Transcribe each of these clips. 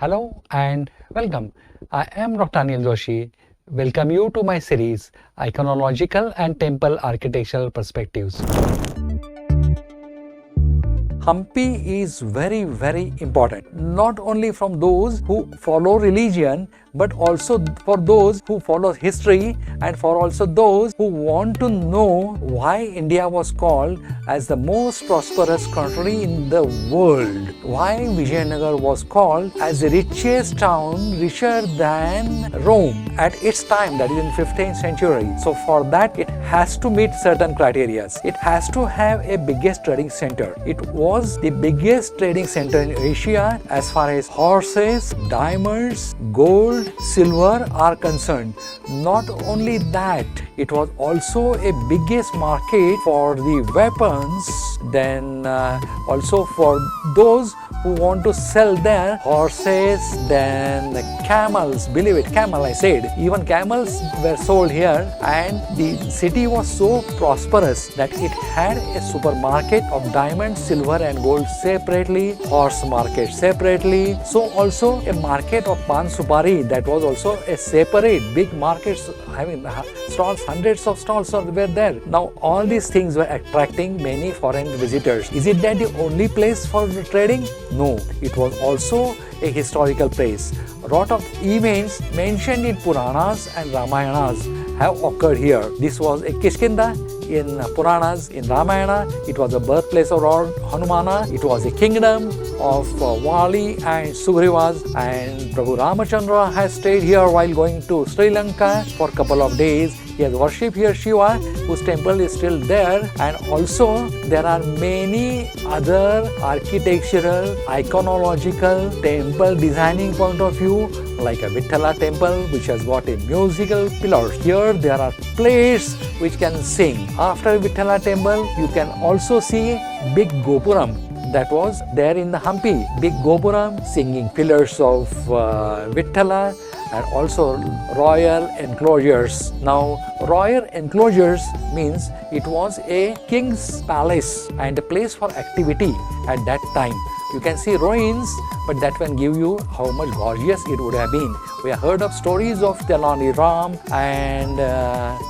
Hello and welcome. I am Dr. Anil Joshi. Welcome you to my series Iconological and Temple Architectural Perspectives. Hampi is very important, not only from those who follow religion, but also for those who follow history and for also those who want to know why India was called as the most prosperous country in the world, why Vijayanagar was called as the richest town, richer than Rome at its time, that is in 15th century. So for that it has to meet certain criteria. It has to have a biggest trading center. It was the biggest trading center in Asia as far as horses, diamonds, gold, silver are concerned. Not only that, it was also a biggest market for the weapons, then also for those who want to sell their horses, then camels, believe it, camel I said, even camels were sold here, and the city was so prosperous that it had a supermarket of diamonds, silver and gold separately, horse market separately, so also a market of pan supari, that was also a separate big market having stalls, hundreds of stalls were there. Now all these things were attracting many foreign visitors. Is it that the only place for trading? No, it was also a historical place. A lot of events mentioned in Puranas and Ramayanas have occurred here. This was a Kishkinda in Puranas. In Ramayana, it was the birthplace of Lord Hanumana. It was a kingdom of Vali and Sugriva's, and Prabhu Ramachandra has stayed here while going to Sri Lanka for a couple of days. He has worshipped here Shiva, whose temple is still there, and also there are many other architectural, iconological, temple designing point of view, like a Vithala temple which has got a musical pillars. Here there are plates which can sing. After Vithala temple, you can also see big Gopuram that was there in the Hampi. Big Gopuram, singing pillars of Vithala, and also royal enclosures. Now, royal enclosures means it was a king's palace and a place for activity at that time. You can see ruins, but that can give you how much gorgeous it would have been. We have heard of stories of Telani Ram and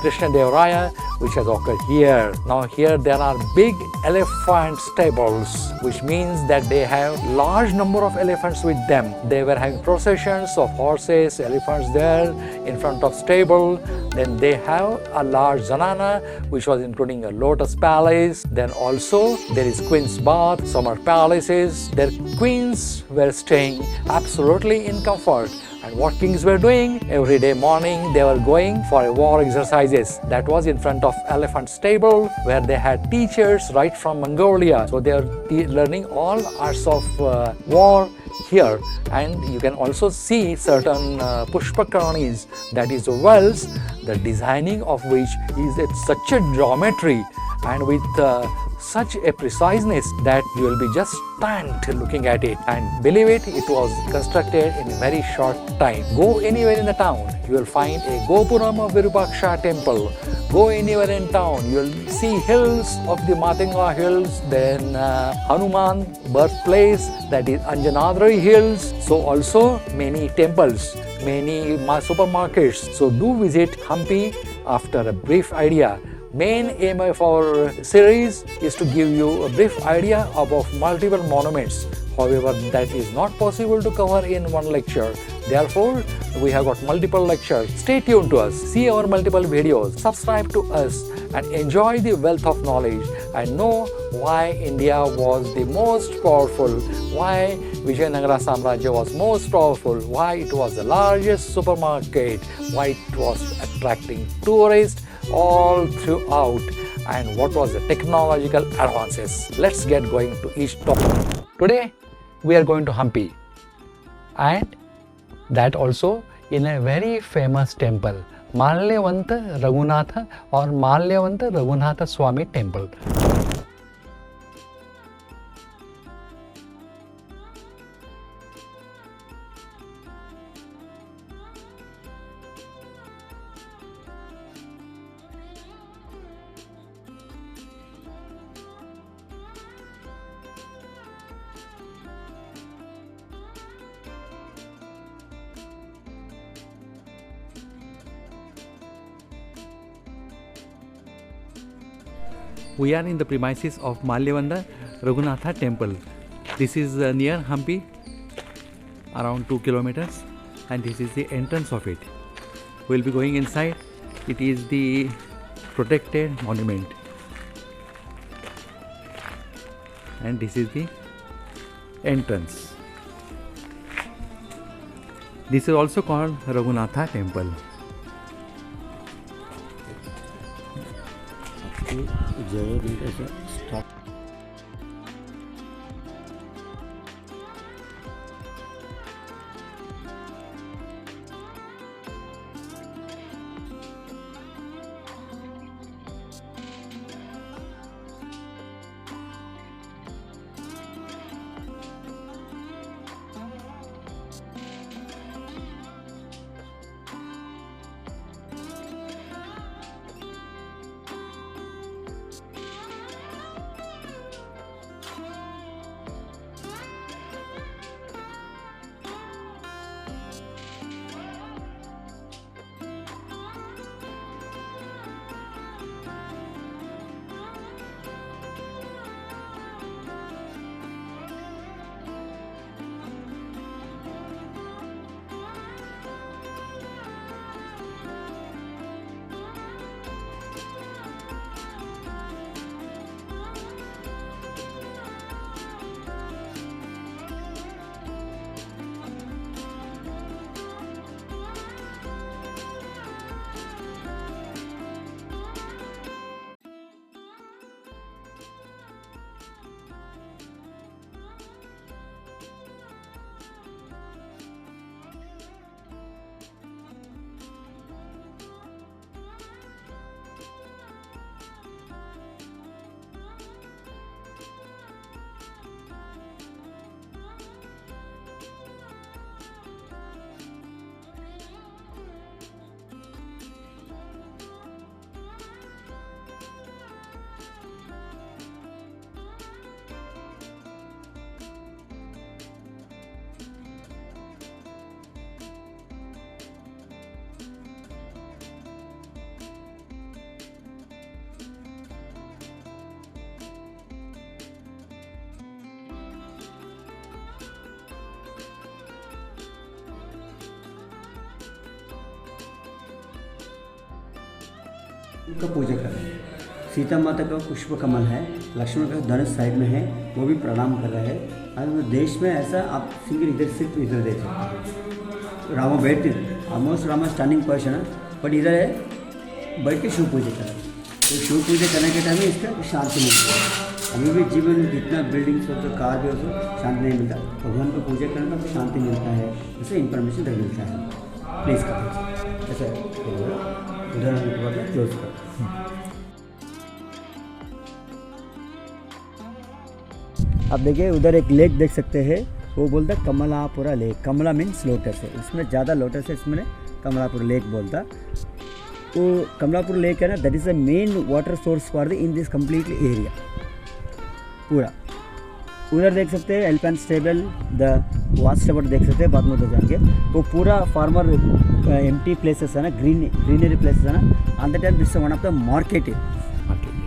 Krishna Dev Raya, which has occurred here. Now here there are big elephant stables, which means that they have large number of elephants with them. They were having processions of horses, elephants there in front of stable. Then they have a large zanana, which was including a lotus palace. Then also there is Queen's Bath, summer palaces. Their queens were staying absolutely in comfort. And what kings were doing? Every day morning they were going for war exercises. That was in front of elephant stable, where they had teachers right from Mongolia. So they are learning all arts of war here. And you can also see certain pushpakaranis, that is wells, the designing of which is at such a geometry and with such a preciseness that you will be just stunned looking at it. And believe it, it was constructed in a very short time. Go anywhere in the town, you will find a Gopuram of Virupaksha temple. Go anywhere in town, you will see hills of the Matunga hills, then Hanuman birthplace, that is Anjanadri hills. So also many temples, many supermarkets. So do visit Hampi after a brief idea. Main aim of our series is to give you a brief idea about multiple monuments. However, that is not possible to cover in one lecture. Therefore, we have got multiple lectures. Stay tuned to us, see our multiple videos, subscribe to us and enjoy the wealth of knowledge and know why India was the most powerful, why Vijayanagara Samrajya was most powerful, why it was the largest supermarket, why it was attracting tourists all throughout, and what was the technological advances. Let's get going to each topic. Today we are going to Hampi, and that also in a very famous temple, Malyavanta Raghunatha or Malyavanta Raghunatha Swami temple. We are in the premises of Malyavanda Raghunatha temple. This is near Hampi, around 2 kilometers, and this is the entrance of it. We will be going inside. It is the protected monument, and this is the entrance. This is also called Raghunatha temple. का पूजा कर रहे हैं। सीता माता का पुष्प कमल है, लक्ष्मण का धनुष side में है, वो भी प्रणाम कर रहे हैं। और देश में ऐसा आप सिंगल इधर सिर्फ इधर देख सकते हैं। रामा बैठते ऑलमोस्ट रामा स्टैंडिंग पोजिशन है, बट इधर है बैठ के शिव पूजा कर रहे हैं। तो शिव पूजा करने के टाइम में इसका शांति मिलती है। अभी भी जीवन में जितना बिल्डिंग्स हो तो कार भी हो तो शांति नहीं मिलता, भगवान को पूजा करने का शांति मिलता है, इससे इंफॉर्मेशन इधर मिलता है। प्लीज़ करें ऐसा उदाहरण के बाद क्लोज कर। आप देखिए उधर एक लेक देख सकते हैं, वो बोलता कमलापुरा लेक। कमला मीन्स लोटस है, इसमें ज़्यादा लोटस है, इसमें कमलापुर लेक बोलता। तो कमलापुर लेक है ना, that is the main water source for the in this completely area पूरा। उधर देख सकते हैं elephant stable, the watch tower देख सकते हैं, बाद में तो जाएंगे। वो पूरा फार्मर एम्प्टी प्लेसेस है ना, ग्रीनरी प्लेसेस है ना, on the time this one of the market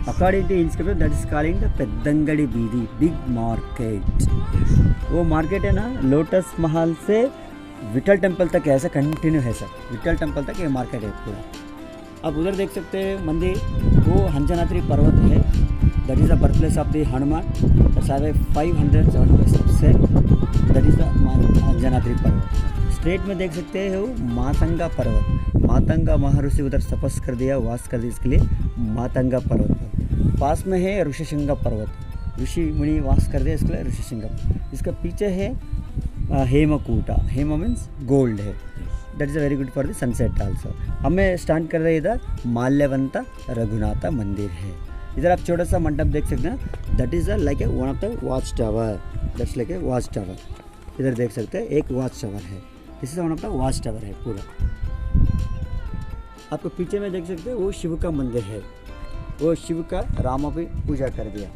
according to inscription that is calling the Peddangadi Beedi, big market. वो मार्केट है ना, लोटस महल से विठल टेम्पल तक ऐसा कंटिन्यू है सर, विठल टेम्पल तक ये मार्केट है पूरा। अब उधर देख सकते हैं मंदिर, वो हंजनाद्री पर्वत है, that is the birth place of the Hanuman, that's 507%, that is the Anjanadri पर्वत। स्ट्रेट में देख सकते हैं वो मातंगा पर्वत, मातंगा महर्षि उधर तपस कर दिया, वास कर दिया, इसके लिए मातंगा पर्वत। पास में है ऋषिशृंग पर्वत, ऋषि मुनि वास कर दिया, इसके लिए ऋषिशृंग। इसका पीछे है हेमकूटा, हेम मीन्स गोल्ड है, that is a very good for the sunset also. हमें स्टार्ट कर रहे इधर माल्यवंता रघुनाथा मंदिर है। इधर आप छोटा सा मंडप देख सकते हैं, that is like a one of the watch tower, that's like a watch tower. इधर देख सकते हैं एक वॉच टावर है, this is one of the watch tower है पूरा। आपको पीछे में देख सकते हैं वो शिव का मंदिर है, वो शिव का रामा भी पूजा कर दिया।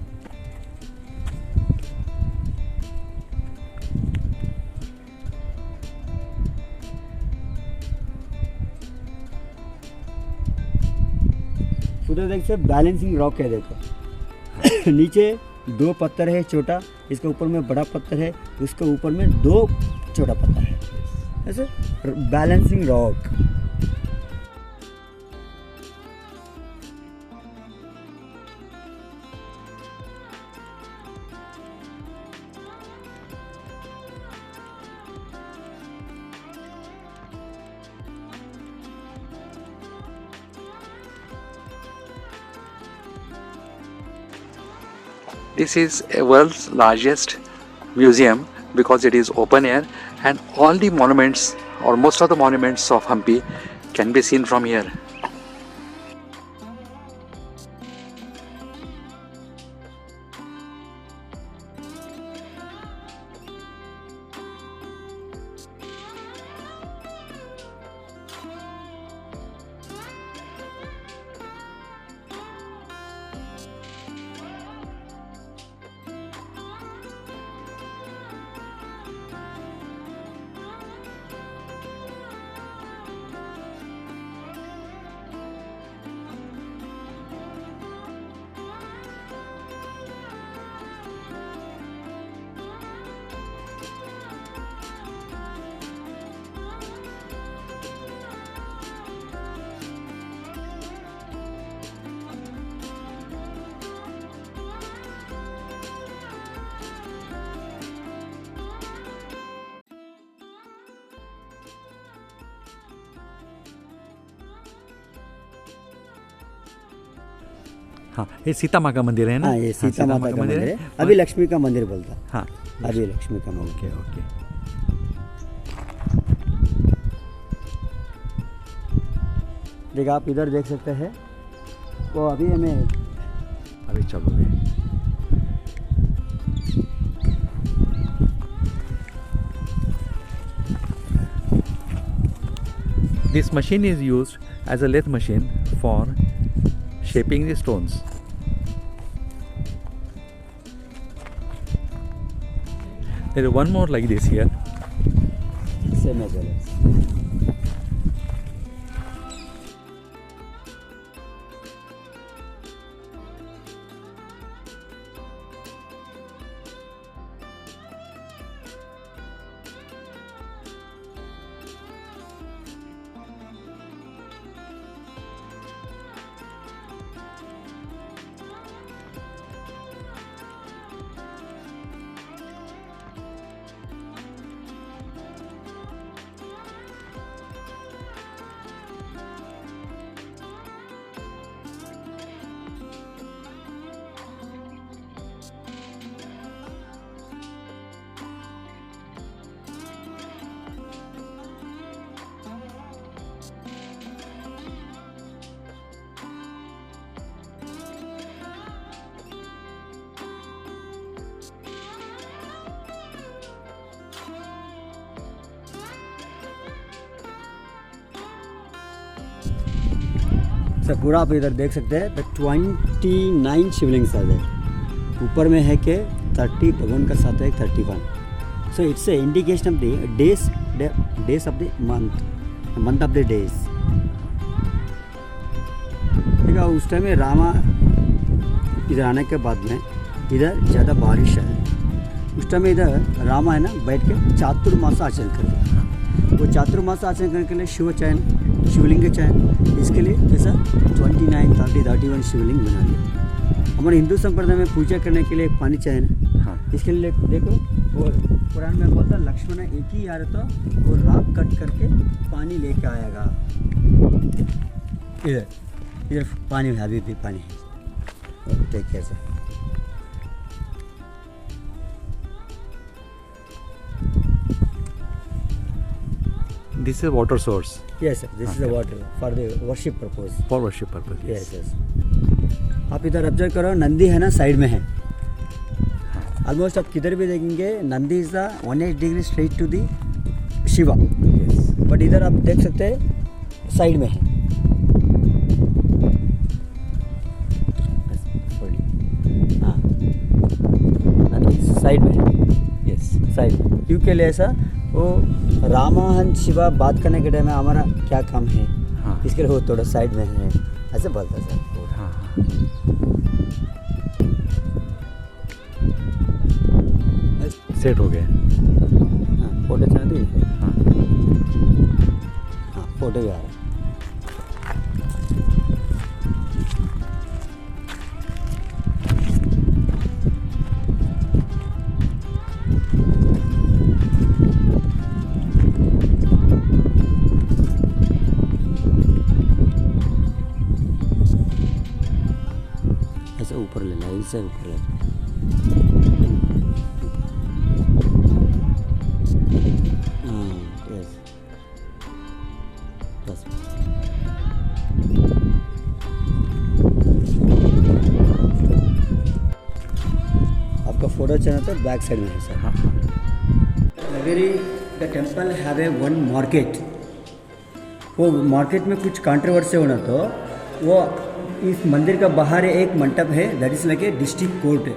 उधर देख सकते बैलेंसिंग रॉक है, देखो नीचे 2 पत्थर है छोटा, इसके ऊपर में बड़ा पत्थर है, उसके ऊपर में 2 छोटा पत्थर है, ऐसे balancing rock. This is a world's largest museum because it is open air and all the monuments or most of the monuments of Hampi can be seen from here. हाँ, ये सीता माँ का मंदिर है ना? हाँ, ये सीता माता का मंदिर है। अभी लक्ष्मी का मंदिर बोलता। हाँ, अभी लक्ष्मी का मंदिर। Okay okay. देखा, आप इधर देख सकते हैं, वो अभी हमें अभी चलोगे। This machine is used as a lathe machine for shaping the stones. There is one more like this here. same as well as. Sir पूरा आप इधर देख सकते हैं, द 29 शिवलिंग्स आर देयर। ऊपर में है कि 30 भगवान का साथ है 31। So it's a indication of the days of the month of the days. ठीक है, उस टाइम में रामा इधर आने के बाद में इधर ज़्यादा बारिश है। उस टाइम में इधर रामा है ना बैठ के चातुर्मास आचरण करते। वो चातुर्मास आचरण करने के लिए शिवलिंग के चयन, इसके लिए ऐसा 29, 30, 31 शिवलिंग बना लिया। हमारे हिंदू संप्रदाय में पूजा करने के लिए पानी चाहिए ना। हाँ, इसके लिए देखो वो कुरान में बोलता लक्ष्मण एक ही यार तो वो रात कट करके पानी लेके आएगा। इधर पानी है, अभी भी पानी है। देखिए ऐसा This is a water source. Yes, sir. This is the water for the worship purpose. For worship purpose. Yes, yes. आप इधर ऑब्जर्व करो, नंदी है ना साइड में है। ऑलमोस्ट आप किधर भी देखेंगे Nandi is the 180 degree straight to the Shiva. Yes. But इधर आप देख सकते हैं साइड में है। हाँ, नंदी साइड में है। Yes. साइड क्यों के लिए ऐसा, वो रामाहन शिवा बात करने के टाइम में हमारा क्या काम है, हाँ। इसके लिए वो थोड़ा साइड में है, ऐसे बोलता है सर। हाँ, हाँ। सेट हो गया। हाँ फोटो चाहते हैं। हाँ हाँ फोटो भी आ रहा है। ऐसे ऊपर लेना है, इससे ऊपर लेना। हाँ यस बस। आपका फोटो चाहिए तो बैक साइड में है सर। हाँ नगरी the temple have a one market. वो मार्केट में कुछ कंट्रोवर्सी होना तो वो इस मंदिर का बाहर एक मंडप है, that is like a district court है।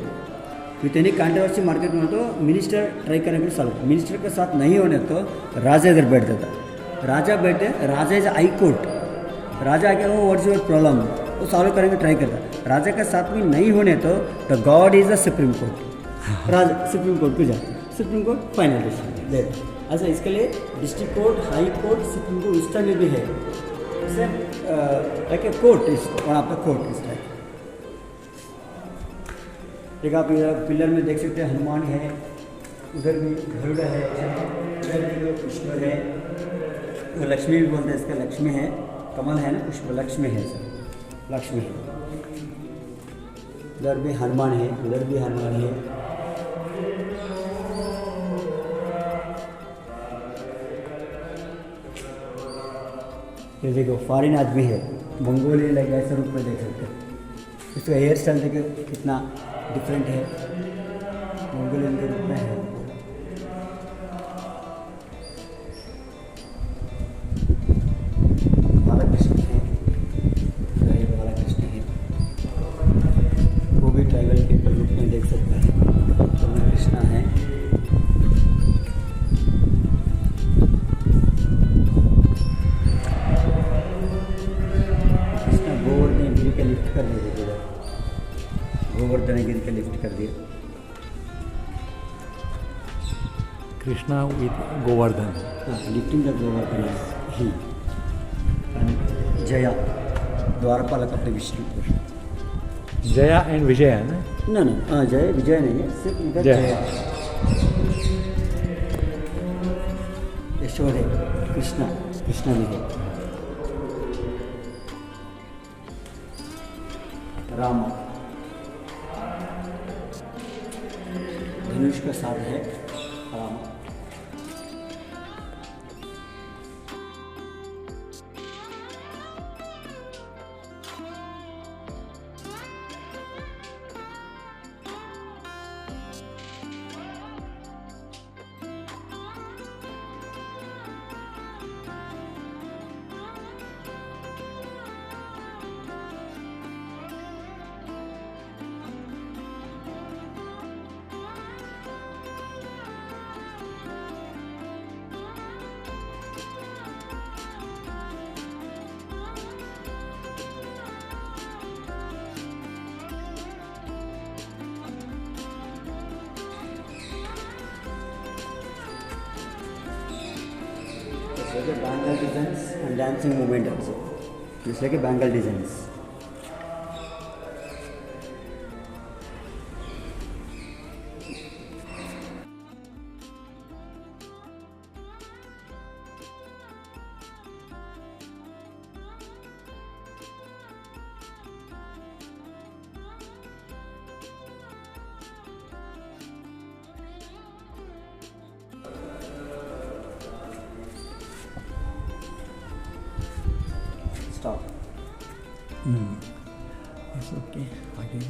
विथ एनी कंट्रोवर्सी मार्केट में हो तो मिनिस्टर ट्राई करने के लिए सॉल्व, मिनिस्टर के साथ नहीं होने तो राजा इधर बैठता था। राजा बैठे, राजा इज हाई कोर्ट, राजा आके वो व्हाट्स योर प्रॉब्लम वो सॉल्व करने ट्राई करता। राजा के साथ में नहीं होने तो the God is the supreme court, Raja supreme court को जाता है, सुप्रीम कोर्ट फाइनल डिसीजन दे। अच्छा इसके लिए district court, high court, supreme court इस टाइम में भी है। इसे लाइक ए कोर्ट इस वन ऑफ द कोर्ट इस टाइम। एक आप पिलर में देख सकते हैं हनुमान है, उधर भी गरुड़ है, इधर भी कृष्ण है, लक्ष्मी भी बोलते हैं इसका, लक्ष्मी है, कमल है ना, पुष्प लक्ष्मी है सर, लक्ष्मी है। उधर भी हनुमान है, उधर भी हनुमान है। ये देखो फॉरेन आदमी है, मंगोलियन लाइक ऐसा रूप में देख सकते हैं। इसका हेयर स्टाइल देखो कितना डिफरेंट है, मंगोलियन के रूप में है। बाला कृष्ण है, बाला कृष्ण है, वो भी ट्राइबल के रूप में देख सकते हैं। तो कृष्णा है, लिफ्ट कर दिया, गोवर्धन गिर के लिफ्ट कर दिया। कृष्णा विथ गोवर्धन। हाँ लिफ्टिंग द गोवर्धन ही। जया द्वारपालक अपने विष्णु। जया एंड विजया ना? ना ना हाँ जय विजय नहीं है, सिर्फ इधर जया। यशोर है, कृष्णा, कृष्णा भी है। राम धनुष का साथ है राम। जैसे bangle designs and dancing movement also, जैसे कि bangle designs. Stop. It's okay. Again.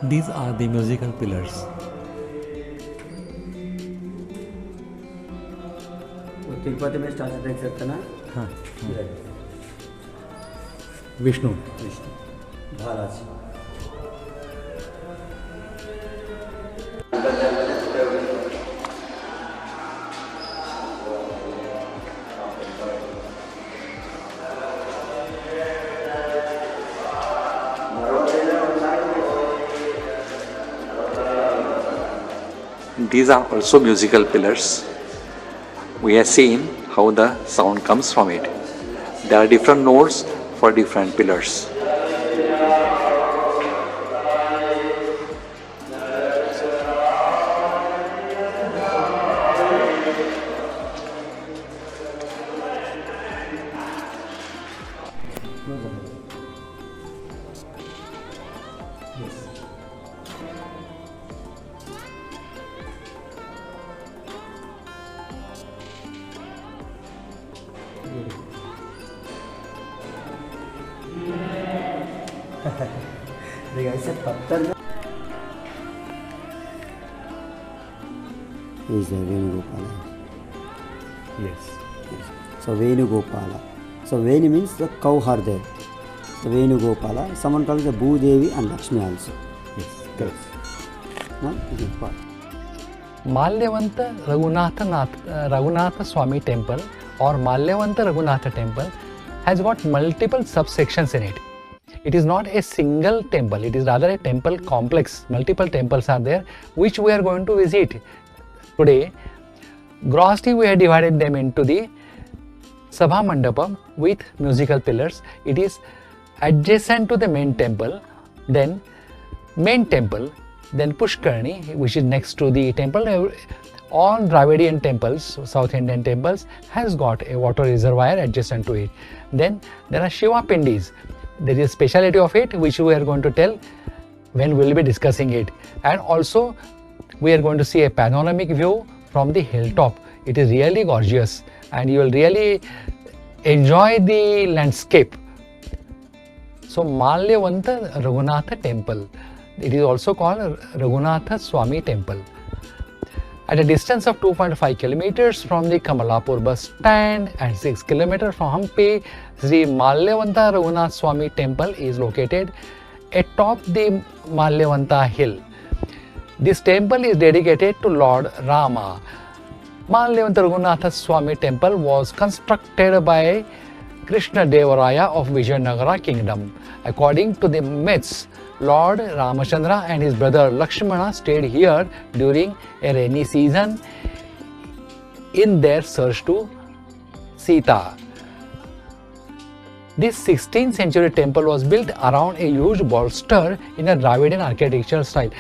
These are the musical pillars. वो तिरुपति में स्टार देख सकते ना? हाँ, इधर विष्णु। विष्णु महाराज। These are also musical pillars. We have seen how the sound comes from it. There are different notes for different pillars. देखा ऐसे पत्थर में is the Venugopala. Yes. So Venugopala. So Venu means the cow herder. So Venugopala. Someone calls the Bhudevi and Lakshmi also. Yes. Correct. No? It is part. Malyavanta Raghunatha Swami temple or Malyavanta Raghunatha temple has got multiple subsections in it. It is not a single temple, it is rather a temple complex. Multiple temples are there which we are going to visit today. Grossly we have divided them into the Sabha Mandapam with musical pillars. It is adjacent to the main temple, then main temple, then Pushkarni which is next to the temple. All Dravidian temples, South Indian temples has got a water reservoir adjacent to it. Then there are Shiva Pindis. There is a speciality of it which we are going to tell when we will be discussing it. And also we are going to see a panoramic view from the hilltop. It is really gorgeous and you will really enjoy the landscape. So Malyavanta Raghunatha temple. It is also called Raghunatha Swami temple. At a distance of 2.5 kilometers from the Kamalapur bus stand and 6 kilometers from Hampi, Sri Malyavanta Raghunath Swami temple is located atop the Malyavanta hill. This temple is dedicated to Lord Rama. Malyavanta Raghunatha Swami temple was constructed by Krishna Devaraya of Vijayanagara kingdom. According to the myths, Lord Ramachandra and his brother Lakshmana stayed here during a rainy season in their search to Sita. This 16th century temple was built around a huge bolster in a Dravidian architectural style.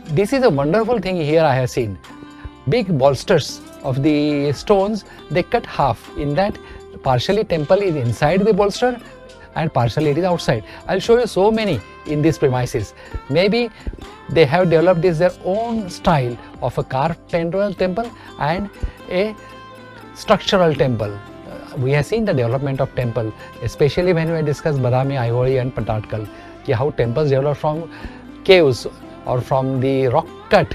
This is a wonderful thing here I have seen. Big bolsters of the stones, they cut half. In that, partially temple is inside the bolster and partially it is outside. I'll show you so many in these premises. Maybe they have developed this their own style of a carved temple and a structural temple. We have seen the development of temple, especially when we discuss Badami, Aiholi and Patatkal, how temples develop from caves or from the rock cut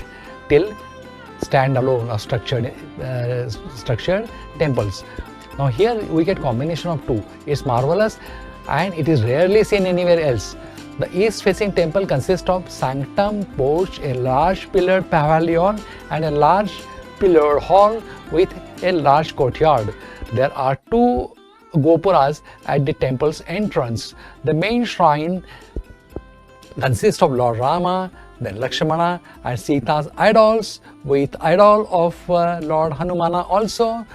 till standalone or structured temples. Now here we get combination of two. It's marvelous and it is rarely seen anywhere else. The east facing temple consists of sanctum, porch, a large pillared pavilion and a large pillared hall with a large courtyard. There are two gopuras at the temple's entrance. The main shrine consists of Lord Rama, then Lakshmana and Sita's idols with idol of Lord Hanumana also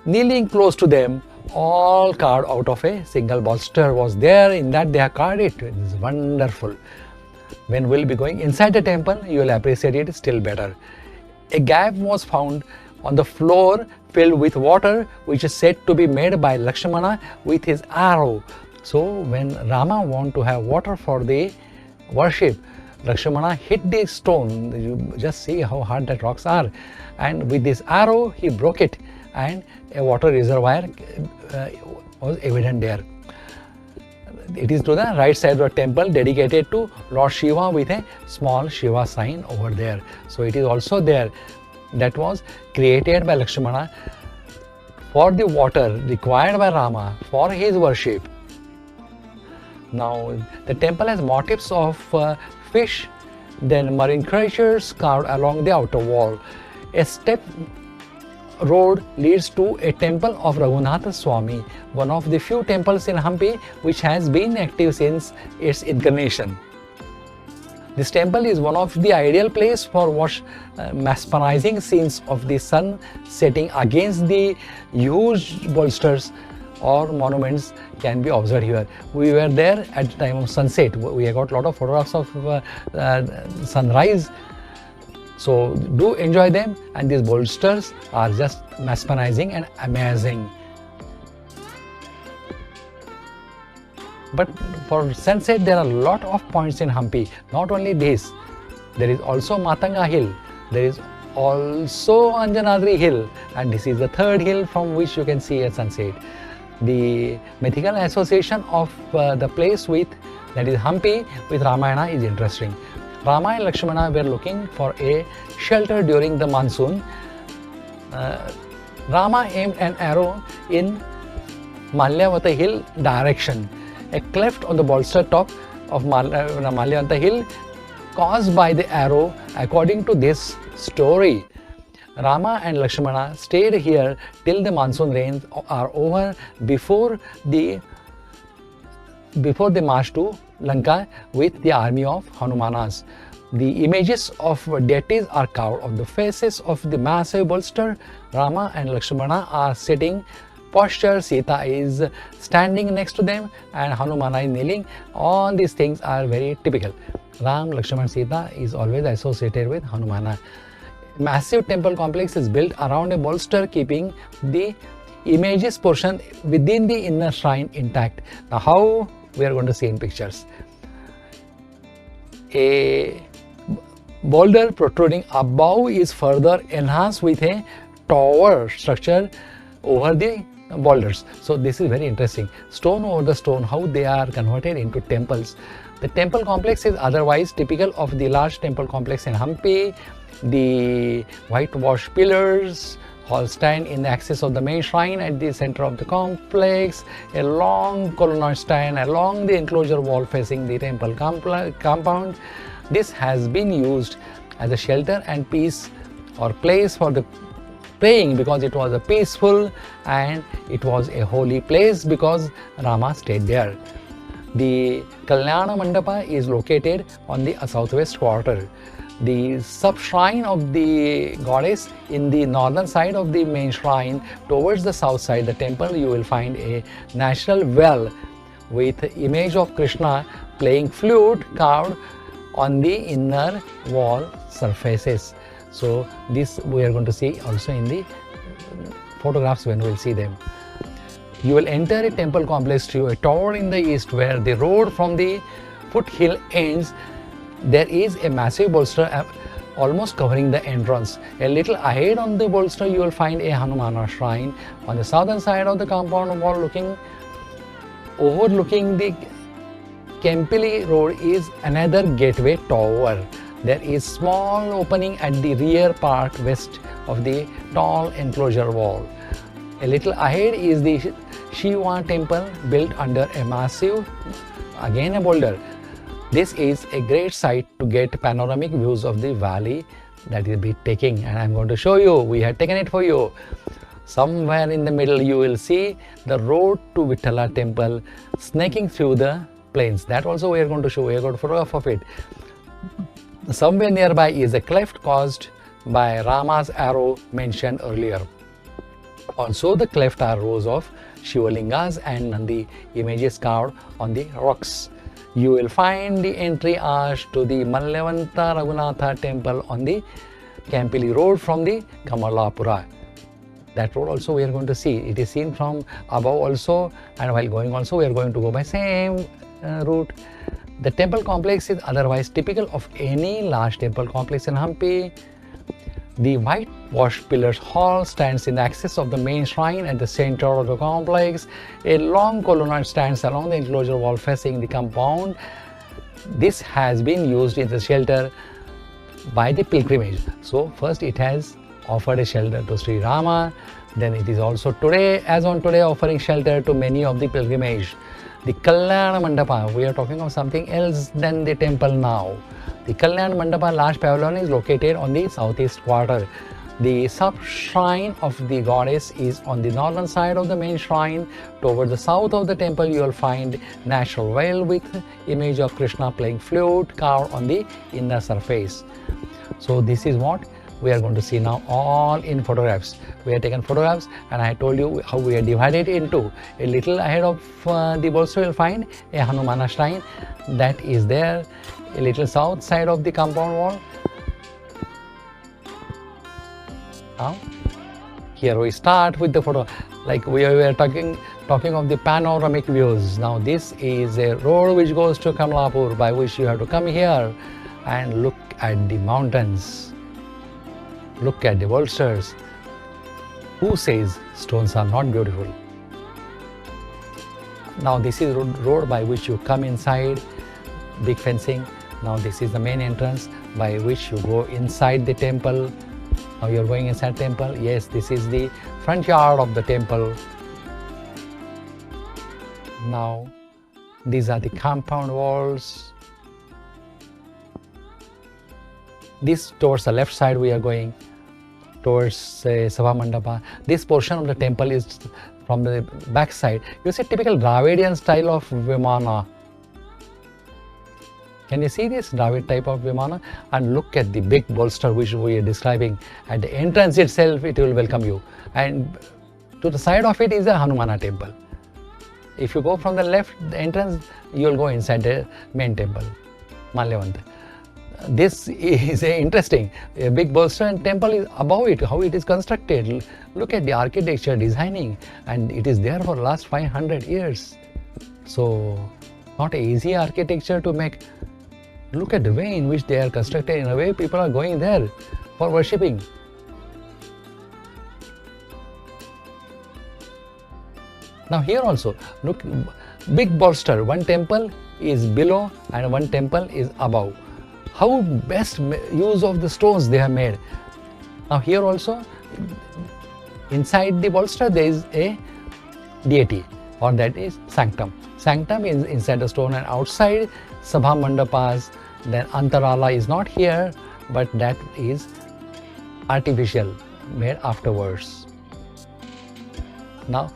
kneeling close to them, all carved out of a single bolster was there. In that they have carved it. It is wonderful. When we will be going inside the temple, you will appreciate it still better. A gap was found on the floor filled with water, which is said to be made by Lakshmana with his arrow. So when Rama wanted to have water for the worship, Lakshmana hit the stone. You just see how hard that rocks are. And with this arrow, he broke it and a water reservoir was evident there. It is to the right side of the temple dedicated to Lord Shiva with a small Shiva sign over there. So it is also there. That was created by Lakshmana for the water required by Rama for his worship. Now the temple has motifs of fish, then marine creatures carved along the outer wall. A step road leads to a temple of Raghunatha Swami, one of the few temples in Hampi which has been active since its incarnation. This temple is one of the ideal place for watch mesmerizing scenes of the sun setting against the huge bolsters or monuments can be observed here. We were there at the time of sunset. We got a lot of photographs of sunrise. So do enjoy them, and these bolsters are just mesmerizing and amazing. But for sunset, there are a lot of points in Hampi. Not only this, there is also Matanga Hill. There is also Anjanadri Hill, and this is the third hill from which you can see a sunset. The mythical association of the place with, that is Hampi, with Ramayana is interesting. Rama and Lakshmana were looking for a shelter during the monsoon. Rama aimed an arrow in Malyavata Hill direction. A cleft on the bolster top of Malyavata Hill caused by the arrow. According to this story, Rama and Lakshmana stayed here till the monsoon rains are over before they marched to Lanka with the army of Hanumanas. The images of deities are carved on the faces of the massive bolster. Rama and Lakshmana are sitting posture, Sita is standing next to them, and Hanumana is kneeling. All these things are very typical. Ram, Lakshmana, Sita is always associated with Hanumana. Massive temple complex is built around a bolster, keeping the images portion within the inner shrine intact. Now how we are going to see in pictures. A boulder protruding above is further enhanced with a tower structure over the boulders. So this is very interesting. Stone over the stone, how they are converted into temples. The temple complex is otherwise typical of the large temple complex in Hampi. The whitewashed pillars all stand in the axis of the main shrine at the center of the complex. A long colonnade stand along the enclosure wall facing the temple compound. This has been used as a shelter and peace or place for the praying, because it was a peaceful and it was a holy place because Rama stayed there. The Kalyana Mandapa is located on the southwest quarter. The sub-shrine of the goddess in the northern side of the main shrine. Towards the south side, the temple, you will find a natural well with image of Krishna playing flute carved on the inner wall surfaces. So this we are going to see also in the photographs when we will see them. You will enter a temple complex through a tower in the east where the road from the foothill ends. There is a massive bolster almost covering the entrance. A little ahead on the bolster you will find a Hanumana shrine. On the southern side of the compound wall overlooking the Kempili road is another gateway tower. There is small opening at the rear part west of the tall enclosure wall. A little ahead is the Shiva temple built under a massive, again a boulder. This is a great site to get panoramic views of the valley that you'll be taking, and I'm going to show you. We have taken it for you. Somewhere in the middle you will see the road to Vithala temple snaking through the plains. That also we are going to show. We have got a photograph of it. Somewhere nearby is a cleft caused by Rama's arrow mentioned earlier. Also the cleft are rows of Shivalingas and Nandi images carved on the rocks. You will find the entry arch to the Malyavanta Raghunatha temple on the Kampili road from the Kamalapura. That road also we are going to see. It is seen from above also, and while going also we are going to go by same route. The temple complex is otherwise typical of any large temple complex in Hampi. The whitewashed pillars hall stands in the axis of the main shrine at the center of the complex. A long colonnade stands along the enclosure wall facing the compound. This has been used as a shelter by the pilgrimage. So first it has offered a shelter to Sri Rama, then it is also today, as on today, offering shelter to many of the pilgrimage. The Kalyana Mandapa, we are talking of something else than the temple now. The Kalyana Mandapa large pavilion is located on the southeast quarter. The sub-shrine of the goddess is on the northern side of the main shrine. Toward the south of the temple, you will find natural well with image of Krishna playing flute carved on the inner surface. So this is what we are going to see now, all in photographs. We have taken photographs, and I told you how we are divided into. A little ahead of the bolster you will find a Hanumana shrine that is there. A little south side of the compound wall. Now, here we start with the photo, like we were talking of the panoramic views. Now this is a road which goes to Kamalapur, by which you have to come here and look at the mountains, look at the bolsters. Who says stones are not beautiful? Now this is road by which you come inside, big fencing. Now this is the main entrance by which you go inside the temple. Now you are going inside temple. Yes, this is the front yard of the temple. Now these are the compound walls. This towards the left side we are going, towards Sabha Mandapa. This portion of the temple is from the back side. You see typical Dravidian style of Vimana. Can you see this Dravid type of Vimana? And look at the big bolster which we are describing. At the entrance itself, it will welcome you. And to the side of it is the Hanumana temple. If you go from the left, the entrance, you will go inside the main temple, Malyavanta. This is interesting. A big bolster and temple is above it, how it is constructed. Look at the architecture, designing, and it is there for the last 500 years. So, not an easy architecture to make. Look at the way in which they are constructed. In a way, people are going there for worshipping. Now here also, look, big bolster. One temple is below and one temple is above. How best use of the stones they have made. Now here also, inside the bolster there is a deity, or that is sanctum. Sanctum is inside the stone, and outside Sabha Mandapas, then Antarala is not here, but that is artificial, made afterwards. Now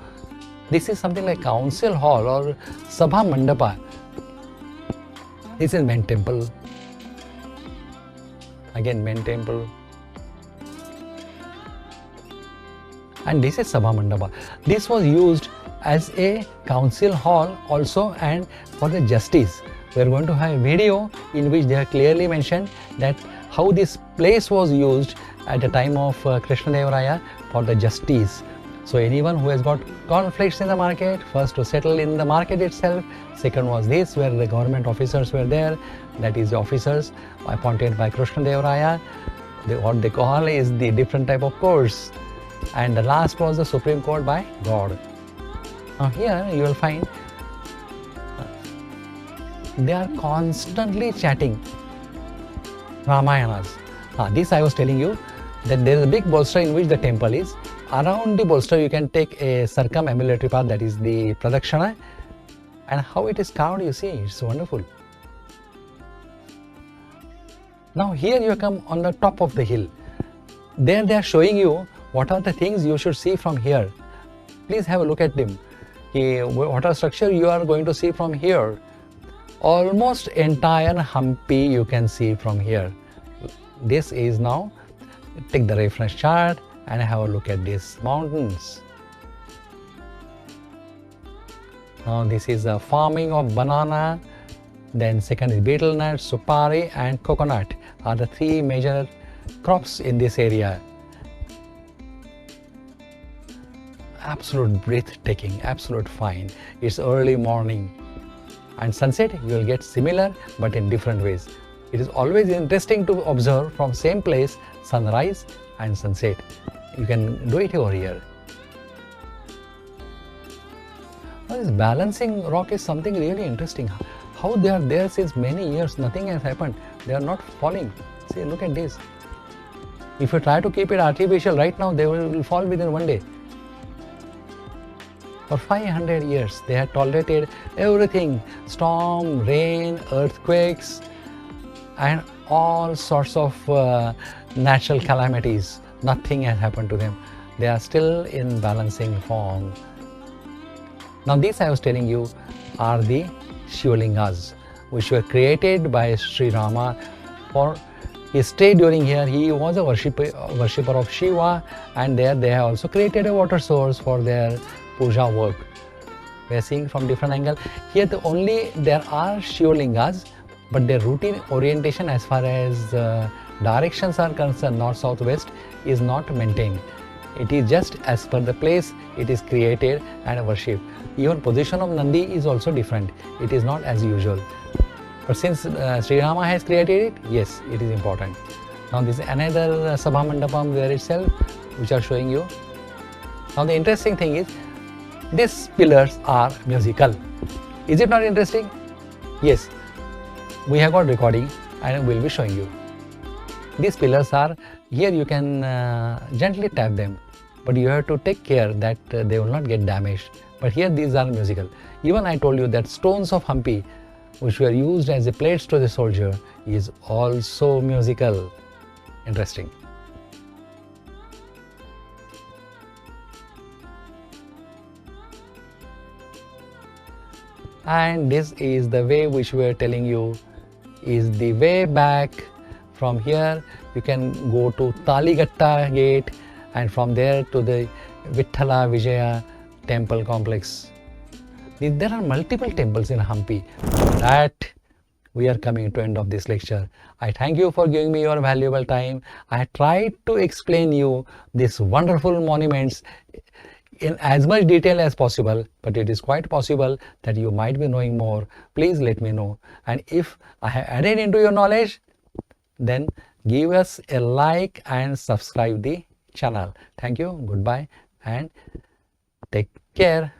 this is something like council hall or Sabha Mandapa. This is main temple. Again main temple. And this is Sabha Mandapa. This was used as a council hall also, and for the justice. We are going to have a video in which they have clearly mentioned that how this place was used at the time of Krishnadeva for the justice. So anyone who has got conflicts in the market, first to settle in the market itself. Second was this, where the government officers were there, that is the officers appointed by Krishnadeva. What they call is the different type of courts. And the last was the Supreme Court by God. Now here you will find they are constantly chatting Ramayanas. This I was telling you, that there is a big bolster in which the temple is. Around the bolster you can take a circumambulatory path, that is the Pradakshana, and how it is carved, you see, it's wonderful. Now here you come on the top of the hill. There they are showing you what are the things you should see from here. Please have a look at them. What are structure you are going to see from here. Almost entire Hampi you can see from here. This is now, take the reference chart and have a look at these mountains. Now this is a farming of banana, then second is betel nut, supari and coconut are the three major crops in this area. Absolute breathtaking, absolute fine. It's early morning. And sunset you will get similar but in different ways. It is always interesting to observe from same place sunrise and sunset. You can do it over here. Now this balancing rock is something really interesting. How they are there since many years, nothing has happened. They are not falling. See, look at this. If you try to keep it artificial right now, they will fall within one day. For 500 years, they had tolerated everything, storm, rain, earthquakes, and all sorts of natural calamities. Nothing has happened to them. They are still in balancing form. Now these I was telling you are the Shivlingas, which were created by Sri Rama for his stay during here. He was a worshipper of Shiva, and there they have also created a water source for their puja work. We are seeing from different angle. Here there are Shivlingas, but their routine orientation as far as directions are concerned, north, south, west, is not maintained. It is just as per the place it is created and worshipped. Even position of Nandi is also different. It is not as usual. But since Sri Rama has created it, yes, it is important. Now this is another Sabha Mandapam there itself, which are showing you. Now the interesting thing is, these pillars are musical. Is it not interesting? Yes, we have got recording and we will be showing you. These pillars are, here you can gently tap them, but you have to take care that they will not get damaged. But here these are musical. Even I told you that stones of Hampi, which were used as a plates to the soldier, is also musical. Interesting. And this is the way which we are telling you is the way back. From here you can go to Taligatta gate, and from there to the Vithala Vijaya temple complex. There are multiple temples in Hampi. That we are coming to end of this lecture. I thank you for giving me your valuable time. I tried to explain you these wonderful monuments in as much detail as possible, but it is quite possible that you might be knowing more. Please let me know. And if I have added into your knowledge, then give us a like and subscribe the channel. Thank you, goodbye, and take care.